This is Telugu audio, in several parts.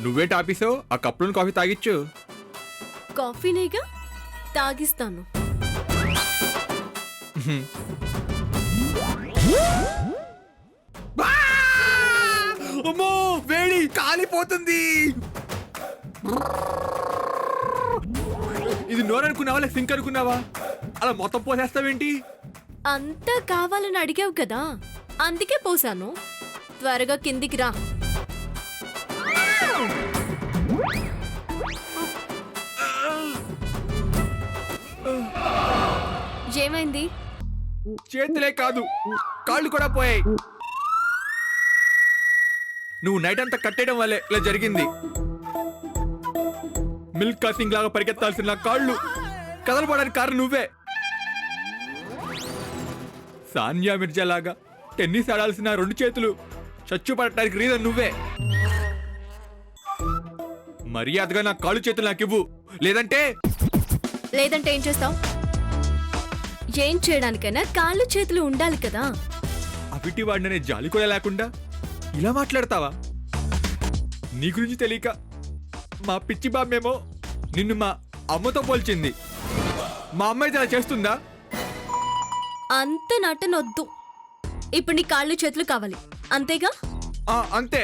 నువ్వేంటి ఆపేసావు? ఆ కప్పులో కాఫీ తాగిచ్చు. కాఫీనేగా తాగిస్తాను. అమ్మో వేడి కాలిపోతుంది. ఇది నోరు అనుకున్నావా లేక సింక్ అనుకున్నావా? అలా మొత్తం పోసేస్తావేంటి? అంతా కావాలని అడిగావు కదా, అందుకే పోసాను. త్వరగా కిందికి రా. ఏమైంది? చేతులే కాదు కాళ్ళు కూడా పోయాయి. నువ్వు నైట్ అంతా కట్టేయడం వల్లే ఇలా జరిగింది. మిల్క్ కాసింగ్ లాగా పరిగెత్తాల్సిన నా కాళ్ళు కదలపడానికి కారణం నువ్వే. సానియా మిర్జా లాగా టెన్నిస్ ఆడాల్సిన 2 చేతులు చచ్చు పడటానికి రీజన్ నువ్వే. మర్యాదగా నా కాళ్ళు చేతులు నాకు ఇవ్వు, లేదంటే ఏం చేస్తావు? ఏం చేయడానికైనా కాళ్ళు చేతులు ఉండాలి కదా. అవిటి వాడిననే జాలి కూడా లేకుండా ఇలా మాట్లాడతావా? నీ గురించి తెలియక మా పిచ్చి బామ్మేమో నిన్ను మా అమ్మతో పోల్చింది. మా అమ్మాయి ఇలా చేస్తుందా? అంత నటనొద్దు. ఇప్పుడు నీ కాళ్ళు చేతులు కావాలి అంతేగా? అంతే.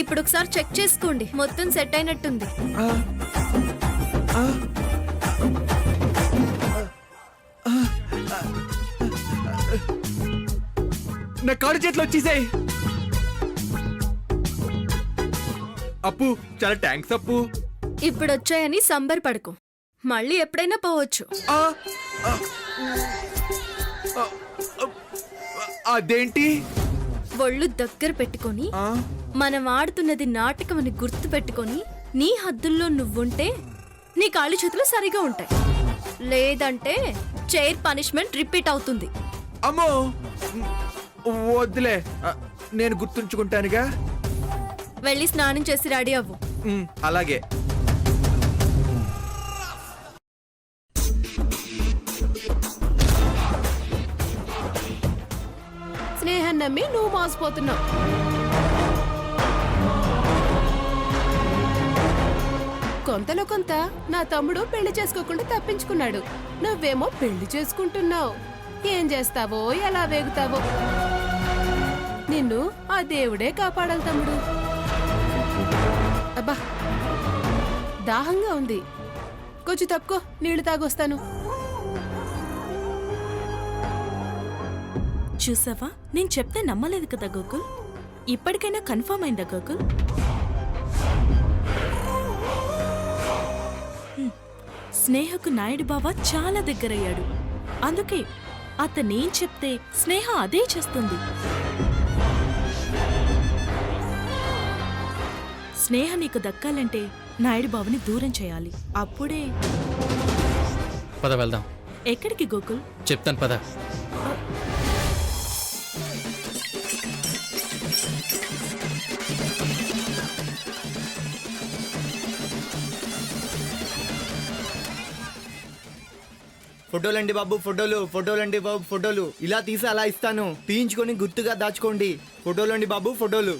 ఇప్పుడు ఒకసారి చెక్ చేసుకోండి, మొత్తం సెట్ అయినట్టుంది. నా కాళ్ళు చేతిలో వచ్చేసాయి. అప్పు చాలా థ్యాంక్స్ అప్పు. ఇప్పుడు వచ్చాయని సంబరపడకు, మళ్ళీ ఎప్పుడైనా పోవచ్చు. అదేంటి? ఒళ్ళు దగ్గర పెట్టుకొని మనం ఆడుతున్నది నాటకం అని గుర్తు పెట్టుకొని నీ హద్దుల్లో నువ్వుంటే నీ కాళ్ళు చేతులు సరిగా ఉంటాయి. లేదంటే చైర్ పనిష్మెంట్ రిపీట్ అవుతుంది. అమ్మో వద్దులే, నేను గుర్తుంచుకుంటానుగా. వెళ్ళి స్నానం చేసి రెడీ అవ్వు. అలాగే. స్నేహం నమ్మి నువ్వు మోసపోతున్నావు. కొంతలో కొంత నా తమ్ముడు పెళ్లి చేసుకోకుండా తప్పించుకున్నాడు. నువ్వేమో పెళ్లి చేసుకుంటున్నావు. ఏం చేస్తావో ఎలా వేగుతావో. నిన్ను ఆ దేవుడే కాపాడాలి తమ్ముడు. అబ్బా దాహంగా ఉంది, కొంచెం తప్పుకో, నీళ్లు తాగొస్తాను. చూసావా, నేను చెప్తే నమ్మలేదు కదా గోకుల్. ఇప్పటికైనా కన్ఫర్మ్ అయిందా గోకుల్? స్నేహకు నాయుడు బావ చాలా దగ్గరయ్యాడు. అందుకే అతనేం చెప్తే స్నేహ అదే చేస్తుంది. స్నేహ నీకు దక్కాలంటే నాయుడు బావని దూరం చేయాలి. అప్పుడే. పద వెళ్దాం. ఎక్కడికి గోకుల్? చెప్తాను పద. ఫోటోలండి బాబు, ఫోటోలండి బాబు, ఫోటోలు. ఇలా తీసి అలా ఇస్తాను, తీయించుకొని గుర్తుగా దాచుకోండి. ఫోటోలండి బాబు, ఫోటోలు.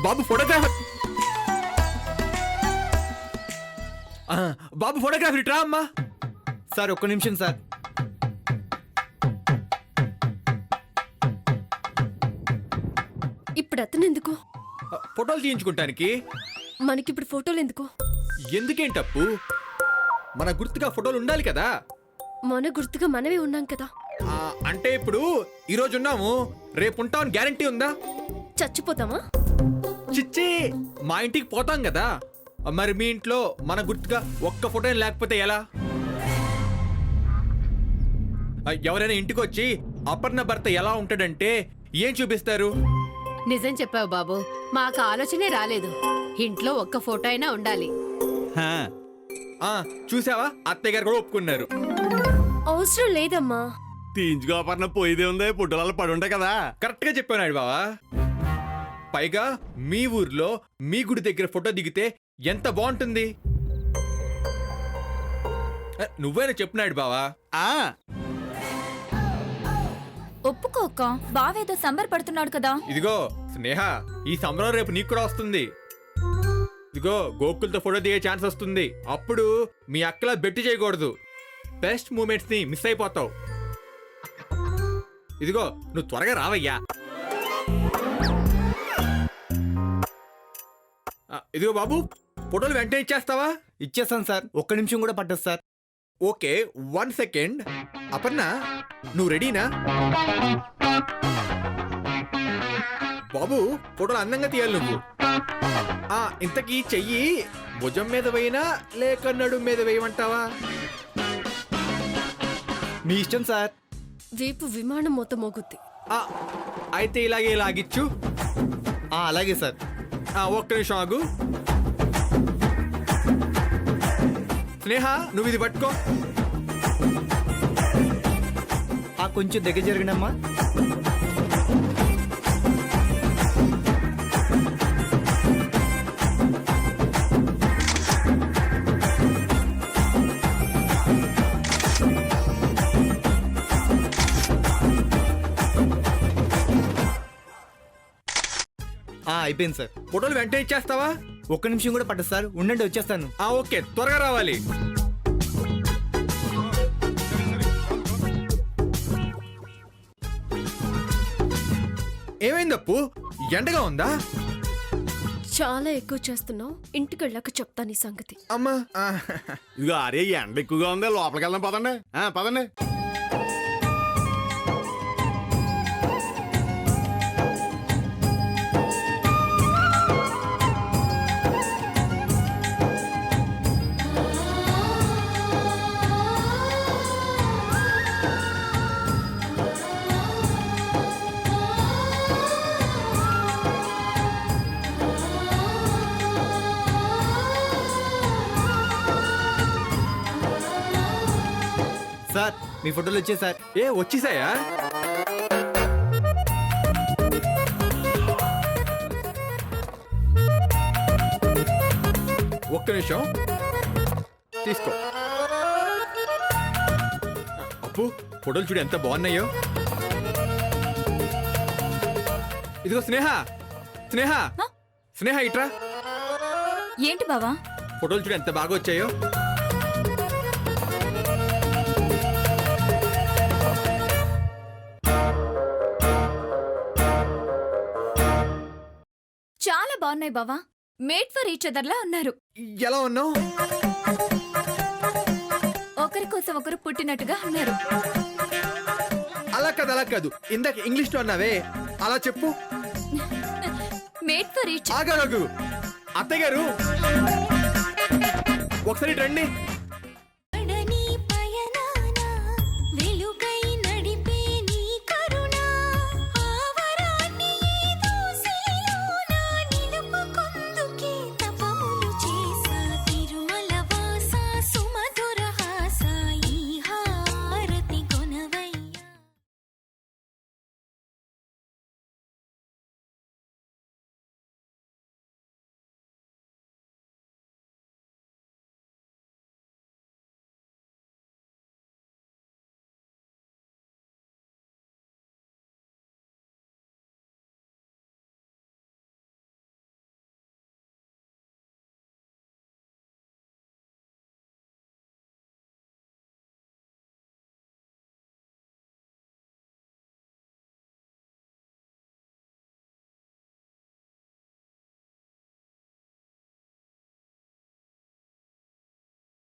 బాబు ఫోటోగ్రాఫర్. బాబు ఫోటోగ్రాఫర్ రా అమ్మా. సార్ ఒక్క నిమిషం సార్. ఇప్పుడు అతను ఎందుకు? ఫోటోలు తీయించుకుంటానికి. మనకిప్పుడు ఫోటోలు ఎందుకు? ఎందుకేంటప్పు, మన గుర్తుగా ఫోటోలు ఉండాలి కదా. మన గుర్తుగా మనమే ఉన్నాం కదా. అంటే ఇప్పుడు ఈ రోజు ఉన్నాము, రేపు ఉంటామని గ్యారంటీ ఉందా? చచ్చిపోతామా? చిచ్చి, మా ఇంటికి పోతాం కదా. మరి మీ ఇంట్లో మన గుర్తుగా ఒక్క ఫోటో లేకపోతే ఎలా? ఎవరైనా ఇంటికి వచ్చి అపర్ణ భర్త ఎలా ఉంటాడంటే ఏం చూపిస్తారు? నిజం చెప్పావు బాబు, మాకు ఆలోచనే రాలేదు. ఇంట్లో ఒక్క ఫోటో అయినా ఉండాలి. చూసావా, అత్తయ్య గారు కూడా ఒప్పుకున్నారు. అవసరం లేదమ్మా. తీయించుకోపర్ణ పోయిదే ఉంది, పుట్టలలో పడి ఉంటాయి కదా. కరెక్ట్ గా చెప్పాను బావా. పైగా మీ ఊర్లో మీ గుడి దగ్గర ఫోటో దిగితే ఎంత బాగుంటుంది. నువ్వేనా చెప్పినాడు బావా. ఆ ఒప్పుకోక బావేదో సంబరపడుతున్నాడు కదా. ఇదిగో స్నేహ, ఈ సంబరం రేపు నీకు కూడా వస్తుంది. ఇదిగో గోకుల్తో ఫోటో దిగే ఛాన్స్ వస్తుంది. అప్పుడు మీ అక్కలా బెట్టి చేయకూడదు. బెస్ట్ మూమెంట్స్ ని మిస్ అయిపోతావు. ఇదిగో నువ్వు త్వరగా రావయ్యా. ఇదిగో బాబు, ఫోటోలు వెంటనే ఇచ్చేస్తావా? ఇచ్చేస్తాను సార్, ఒక్క నిమిషం కూడా పట్టదు సార్. Okay, 1 second. అపర్ణ, నువ్వు రెడీనా? బాబు, ఫోటోలు అందంగా తీయాలి నువ్వు. ఇంతకీ చెయ్యి భుజం మీద వేయినా లేక నడుం మీద వేయమంటావా? మీ ఇష్టం సార్. వీపు విమానం మొత్తం మోగుద్ది. అయితే ఇలాగే లాగిచ్చు. అలాగే సార్. ఒక్క నిమిషం ఆగు. స్నేహ, నువ్వు ఇది పట్టుకో. కొంచెం దగ్గర జరగనమ్మా. అయిపోయింది సార్. ఫోటోలు వెంటనే ఇచ్చేస్తావా? ఒక్క నిమిషం కూడా పట్టదు సార్, ఉండండి వచ్చేస్తాను. ఓకే, త్వరగా రావాలి. ఏమైందప్పు, ఎండగా ఉందా? చాలా ఎక్కువ చేస్తున్నావు. ఇంటికి వెళ్ళాక చెప్తాను ఈ సంగతి. అమ్మా, ఇదిగో అరే ఎండ ఎక్కువగా ఉంది, లోపలికి వెళ్దాం పదండి. పదండి. సార్, మీ ఫోటోలు వచ్చాయి సార్. వచ్చేసాయా? ఒక్క నిమిషం తీసుకో. అప్పు, ఫోటోలు చూడు ఎంత బాగున్నాయో. ఇదిగో స్నేహ, స్నేహ, స్నేహ ఇట్రా. ఏంటి బావా? ఫోటోలు చూడు ఎంత బాగా వచ్చాయో. చాలా బాగున్నాయి బావా. మేడ్ ఫర్ ఈచ్ అదర్ లా ఉన్నారు. ఎలా ఉన్నావు? ఒకరి కోసం ఒకరు పుట్టినట్టుగా ఉన్నారు. అలా కాదు, ఇందాక ఇంగ్లీష్ లో అన్నావే, అలా చెప్పు. Made for each. ఆగాగు, అత్తయ్య గారు ఒకసారి రండి.